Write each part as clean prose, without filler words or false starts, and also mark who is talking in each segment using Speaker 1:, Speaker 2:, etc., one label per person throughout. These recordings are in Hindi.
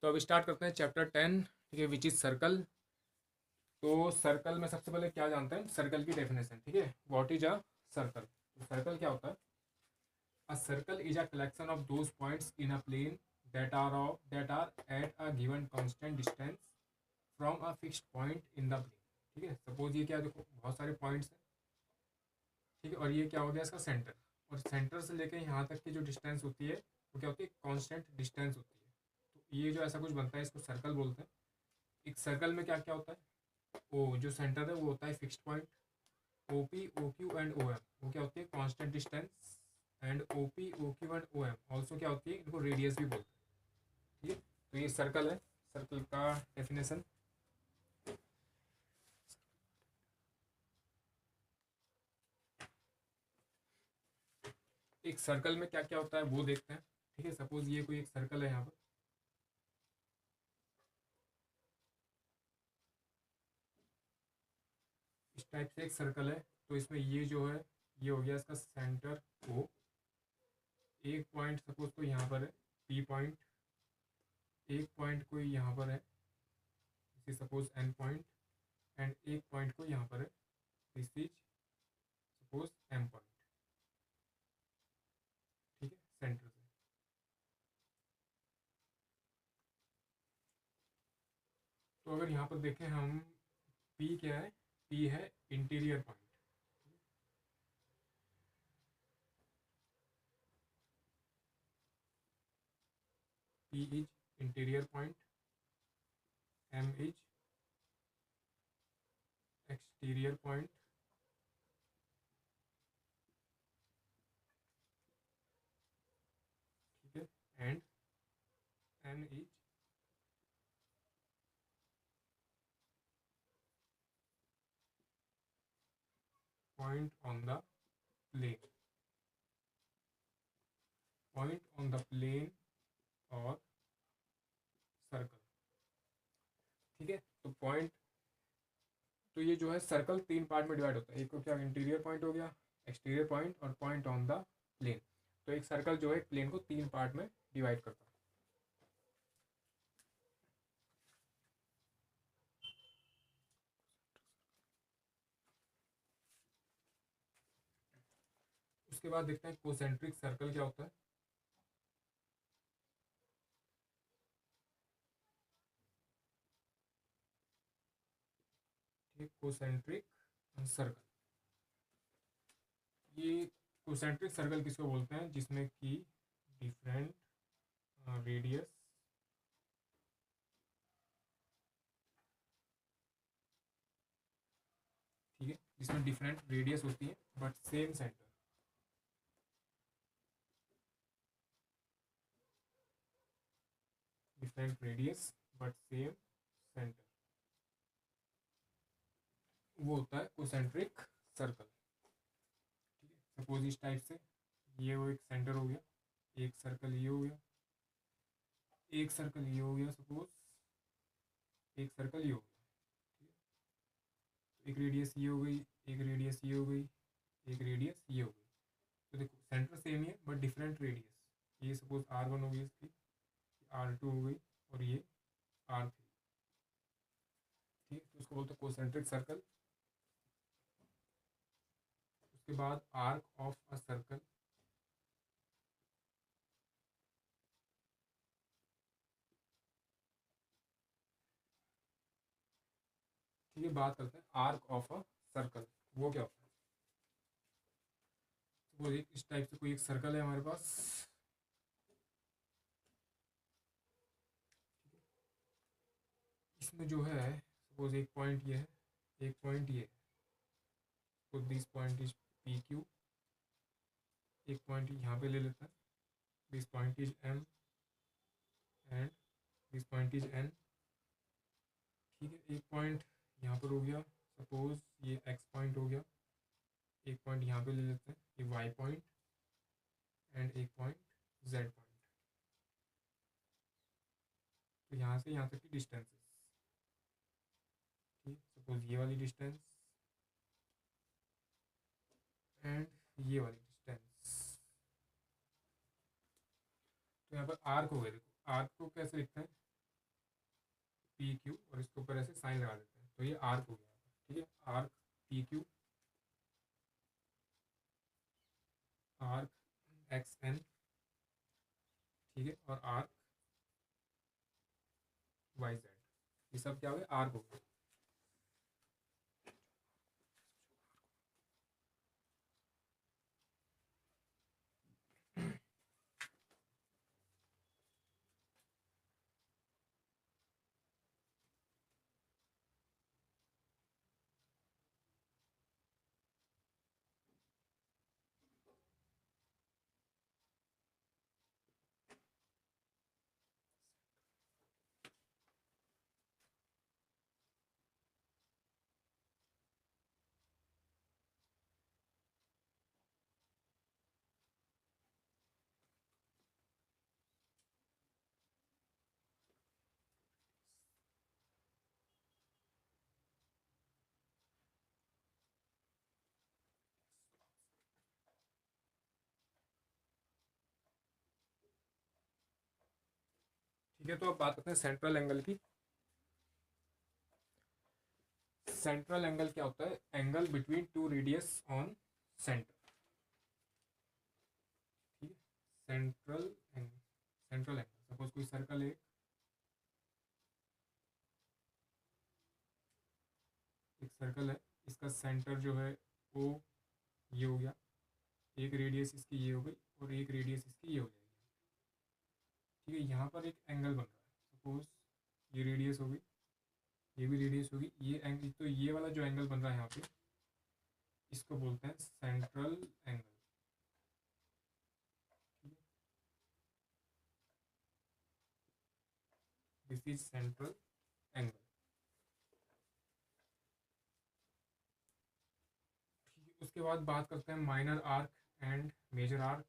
Speaker 1: तो अब स्टार्ट करते हैं चैप्टर 10, ठीक है, विच इज सर्कल। तो सर्कल में सबसे पहले क्या जानते हैं, सर्कल की डेफिनेशन, ठीक है। What is a circle? Circle क्या होता है? A circle is a collection of those points in a plane that are at a given constant distance from a fixed point in the plane। ठीक है, सपोज ये क्या, देखो बहुत सारे पॉइंट्स हैं, ठीक है, और ये क्या हो गया इसका सेंटर, और सेंटर से लेकर यहाँ तक की जो डिस्टेंस होती है वो क्या होती है, कांस्टेंट डिस्टेंस होती है। तो ये जो ऐसा कुछ बनता है इसको सर्कल बोलते हैं। एक सर्कल में क्या क्या होता है, ओ जो सेंटर है वो होता है fixed point, O P O Q and O M वो क्या होती है, constant distance, and O P O Q and O M also क्या होती है, इनको रेडियस भी बोलते हैं। ठीक है, तो ये सर्कल है, सर्कल का डेफिनेशन। एक सर्कल में क्या क्या होता है वो देखते हैं। ठीक है, सपोज ये कोई एक सर्कल है यहाँ पर, इस टाइप से एक सर्कल है। तो इसमें ये जो है ये हो गया इसका सेंटर ओ, एक पॉइंट सपोज तो यहाँ पर है पी पॉइंट, एक पॉइंट कोई यहाँ पर है इसी सपोज एन पॉइंट, एंड एक पॉइंट को यहाँ पर है this is suppose M point. ठीक है, सेंटर से। तो अगर यहाँ पर देखें हम, पी क्या है, पी है interior point, P is interior point, M is exterior point, ठीक है, and N is point on the plane, point on the plane और सर्कल। ठीक है, तो पॉइंट, तो ये जो है सर्कल तीन पार्ट में डिवाइड होता है, एक को क्या इंटीरियर पॉइंट हो गया, एक्सटीरियर पॉइंट और पॉइंट ऑन द प्लेन। तो एक सर्कल जो है प्लेन को तीन पार्ट में डिवाइड करता है। उसके बाद देखते हैं कोसेंट्रिक सर्कल क्या होता है। ठीक, कोसेंट्रिक सर्कल, ये कोसेंट्रिक सर्कल किसको बोलते हैं, जिसमें कि डिफरेंट रेडियस, ठीक है, जिसमें डिफरेंट रेडियस होती है but same centre, different radius but same centre, वो होता है कोसेंट्रिक सर्कल। ठीक है, सपोज इस टाइप से ये वो एक सेंटर हो गया, एक सर्कल ये हो गया, एक सर्कल ये हो गया, सपोज एक सर्कल ये हो गया। ठीक है, तो एक रेडियस ये हो गई, एक रेडियस ये हो गई, एक रेडियस ये हो गई। तो देखो सेंटर सेम ही है बट डिफरेंट रेडियस, ये सपोज R1 हो गई इसकी, R2 हो गई, और ये R3। ठीक है, तो उसको बोलते हैं कोसेंट्रिक सर्कल। उसके बाद आर्क ऑफ अ सर्कल, ठीक है, बात करते हैं आर्क ऑफ अ सर्कल, वो क्या होता है। वो एक इस टाइप से कोई एक सर्कल है हमारे पास, इसमें जो है सपोज एक पॉइंट ये है, एक पॉइंट ये है, तो this point is P Q, एक पॉइंट यहाँ पे ले लेते हैं, this point is M, and this point is N. ठीक है, एक पॉइंट यहाँ पर हो गया, सपोज ये एक्स पॉइंट हो गया, एक पॉइंट यहाँ पे ले लेते हैं ये वाई पॉइंट, एंड एक पॉइंट जेड पॉइंट। तो यहाँ से यहाँ तक की डिस्टेंसेस, ठीक, सपोज ये वाली डिस्टेंस एंड ये वाली डिस्टेंस। तो यहाँ पर आर्क हो गया, देखो आर्क को कैसे लिखते हैं, पी क्यू और इसके ऊपर ऐसे साइन लगा देते हैं, तो ये आर्क हो गया। ठीक है, arc P Q, arc X N, ठीक है, और आर्क वाई जेड, ये सब क्या हो गया, आर्क हो गया। ठीक है, तो अब बात करते हैं सेंट्रल एंगल की। सेंट्रल एंगल क्या होता है, angle between two radius on centre. ठीक है, central angle, central angle, suppose कोई सर्कल है, एक सर्कल है, इसका सेंटर जो है वो ये हो गया, एक रेडियस इसकी ये हो गई और एक रेडियस इसकी ये हो जाएगी। ठीक है, यहाँ पर एक एंगल बन रहा है, सपोज ये रेडियस हो गई, ये भी रेडियस होगी, ये एंगल, तो ये वाला जो एंगल बन रहा है यहाँ पे, इसको बोलते हैं central angle. This is central angle. उसके बाद बात करते हैं minor arc and major arc.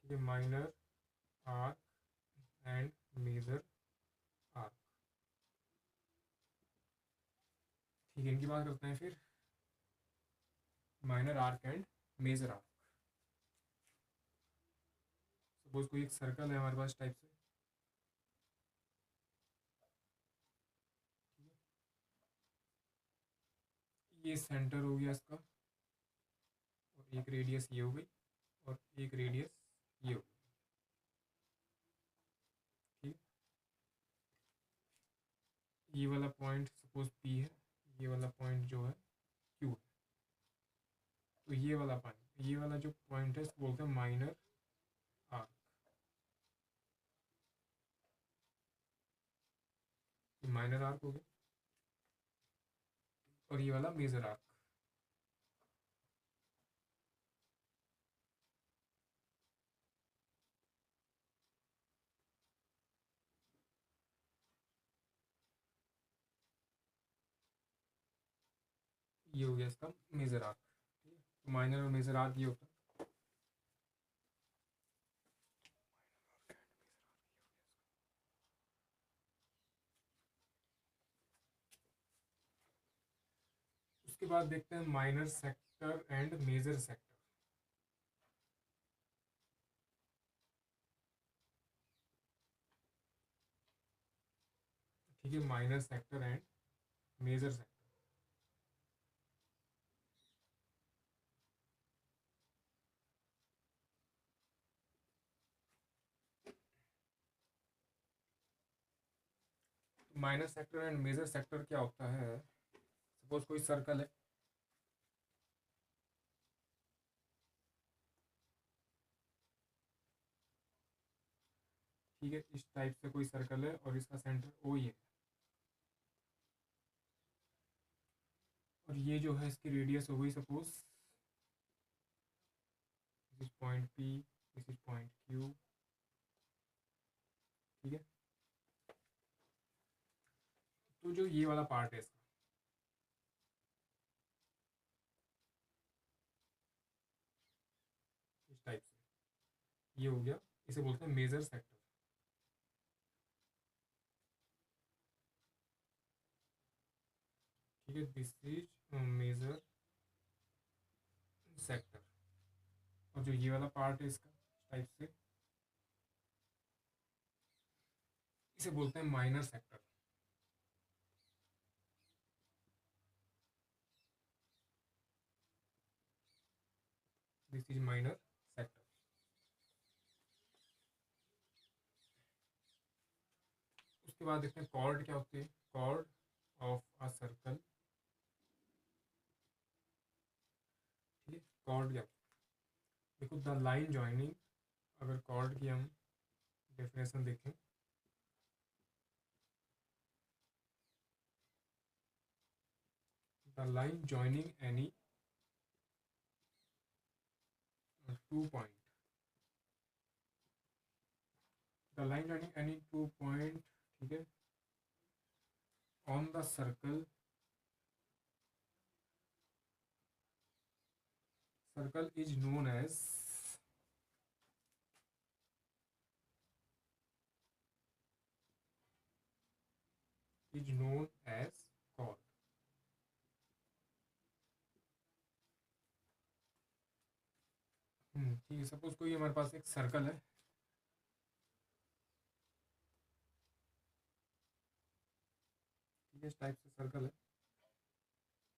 Speaker 1: ठीक है, minor arc and major arc. ठीक है, इनकी बात करते हैं फिर, minor arc and major arc. Suppose कोई एक सर्कल है हमारे पास टाइप से, ये सेंटर हो गया इसका, और एक रेडियस ये हो गई और एक रेडियस ये हो गई। ठीक, ये वाला पॉइंट सपोज पी है, ये वाला पॉइंट जो है क्यू है, तो ये वाला पॉइंट, ये वाला जो पॉइंट है इसको बोलते हैं माइनर आर्क। माइनर आर्क हो गया, और ये वाला मेजर आर्क। ये हो गया इसका मेजर आर्क। ठीक है, तो माइनर और मेजर आर्क ये होता है। उसके बाद देखते हैं minor sector and major sector. ठीक है, minor sector and major sector. Minor sector and major sector क्या होता है, सपोज कोई सर्कल है, ठीक है, इस टाइप से कोई सर्कल है और इसका सेंटर ओ ही है, और ये जो है इसकी रेडियस हो गई suppose, this is point P, this is point Q. ठीक है, तो जो ये वाला पार्ट है इसका, इस टाइप से ये हो गया, इसे बोलते हैं मेजर सेक्टर। ठीक है, दिस इज मेजर सेक्टर, और जो ये वाला पार्ट है इसका टाइप से इसे बोलते हैं minor sector. This is minor sector. उसके बाद देखते हैं कॉर्ड क्या होती है। कॉर्ड ऑफ अ सर्कल, ठीक है। कॉर्ड क्या देखो, द लाइन ज्वाइनिंग, अगर कॉर्ड की हम डेफिनेशन देखें, the line joining any two point, the line joining any two point, ठीक है, on the circle, circle is known as, is known as chord. ठीक है, सपोज कोई हमारे पास एक सर्कल है, ठीक है, इस टाइप से सर्कल है,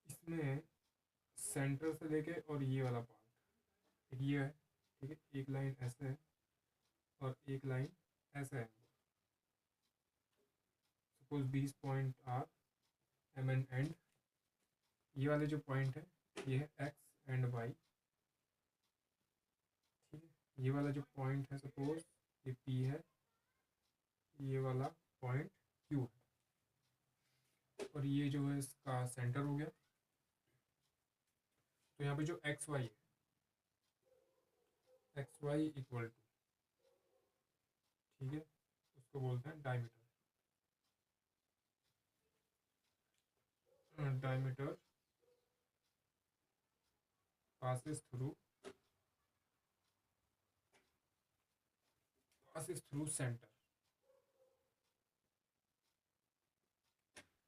Speaker 1: इसमें सेंटर से लेके और ये वाला पार्ट ये है, ठीक है, एक लाइन ऐसे है और एक लाइन ऐसे है। Suppose 20 point are M N and, ये वाले जो पॉइंट है ये है एक्स एंड वाई, ठीक है। ये वाला जो पॉइंट है सपोज ये पी है, ये वाला पॉइंट क्यू है, और ये जो है इसका सेंटर हो गया। तो यहाँ पे जो एक्स वाई है, एक्स वाई इक्वल टू, ठीक है, उसको बोलते हैं diameter. Diameter passes through center,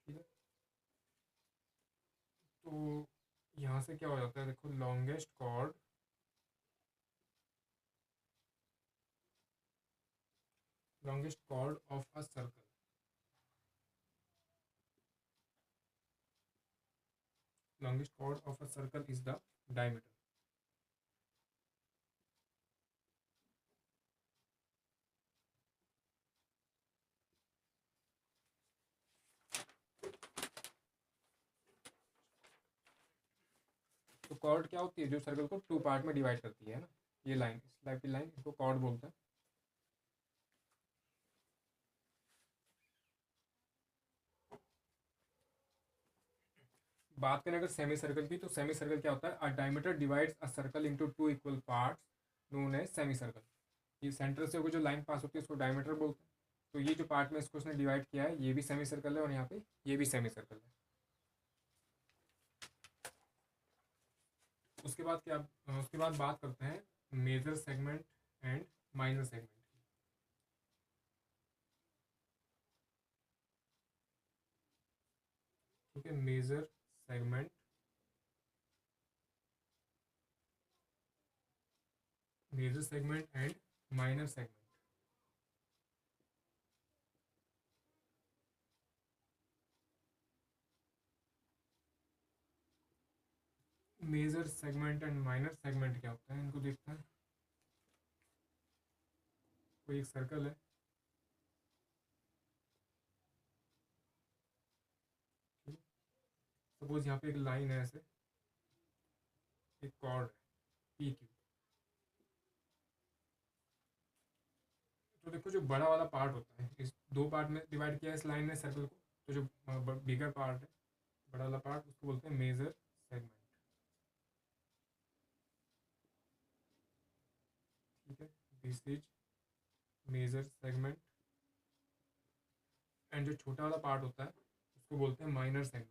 Speaker 1: ठीक है। तो यहाँ से क्या हो जाता है, देखो, longest chord, longest chord of a circle, longest chord of a circle is the diameter। तो कॉर्ड क्या होती है, जो सर्कल को टू पार्ट में डिवाइड करती है ना, ये लाइन, इस टाइप की लाइन, इसको कॉर्ड बोलते हैं। बात करें अगर सेमी सर्कल की, तो सेमी सर्कल क्या होता है, a diameter divides a circle into two equal parts known as semi circle. ये सेंटर से होकर जो लाइन पास होती है उसको डायमीटर बोलते हैं। तो ये जो पार्ट में इसको उसने डिवाइड किया है ये भी सेमी सर्कल है और यहाँ पे ये भी सेमी सर्कल है। उसके बाद क्या, उसके बाद बात करते हैं major segment and minor segment की। ठीक है, major segment, major segment and minor segment. Major segment and minor segment क्या होता है, इनको देखते हैं। कोई एक सर्कल है, सपोज यहाँ पे एक लाइन है ऐसे, एक कॉर्ड है पी क्यू। तो देखो जो बड़ा वाला पार्ट होता है, इस दो पार्ट में डिवाइड किया है इस लाइन ने सर्कल को, तो जो बिगर पार्ट है, बड़ा वाला पार्ट, उसको बोलते हैं मेजर सेगमेंट। ठीक है, this is major segment. And जो छोटा वाला पार्ट होता है उसको बोलते हैं माइनर सेगमेंट।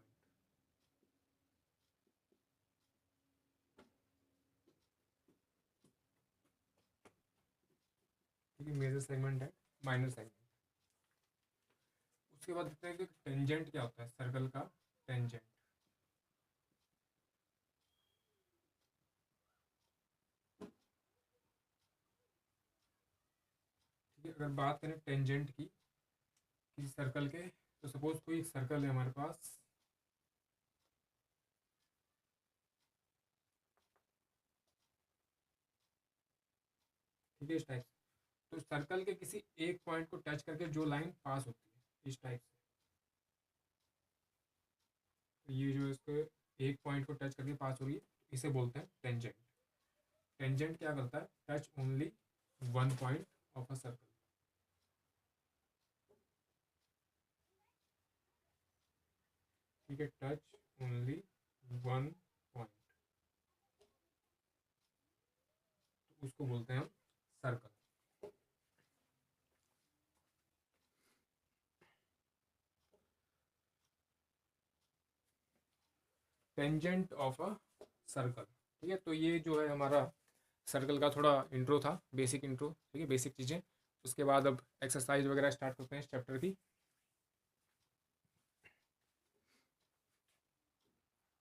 Speaker 1: ठीक है, मेजर सेगमेंट है, माइनर सेगमेंट। उसके बाद देखते हैं कि टेंजेंट क्या होता है सर्कल का, टेंजेंट। अगर बात करें टेंजेंट की किसी सर्कल के, तो सपोज कोई एक सर्कल है हमारे पास, ठीक है, इस टाइप से। तो सर्कल के किसी एक पॉइंट को टच करके जो लाइन पास होती है इस टाइप से, तो ये जो इसको एक पॉइंट को टच करके पास हो रही है, इसे बोलते हैं टेंजेंट। टेंजेंट क्या करता है? Touch only one point of a circle. ठीक है, टच ओनली वन पॉइंट, तो उसको बोलते हैं हम circle. Tangent of a circle. ठीक है, तो ये जो है हमारा सर्कल का थोड़ा इंट्रो था, बेसिक इंट्रो, ठीक है, बेसिक चीज़ें। उसके बाद अब एक्सरसाइज वगैरह स्टार्ट करते हैं इस चैप्टर की।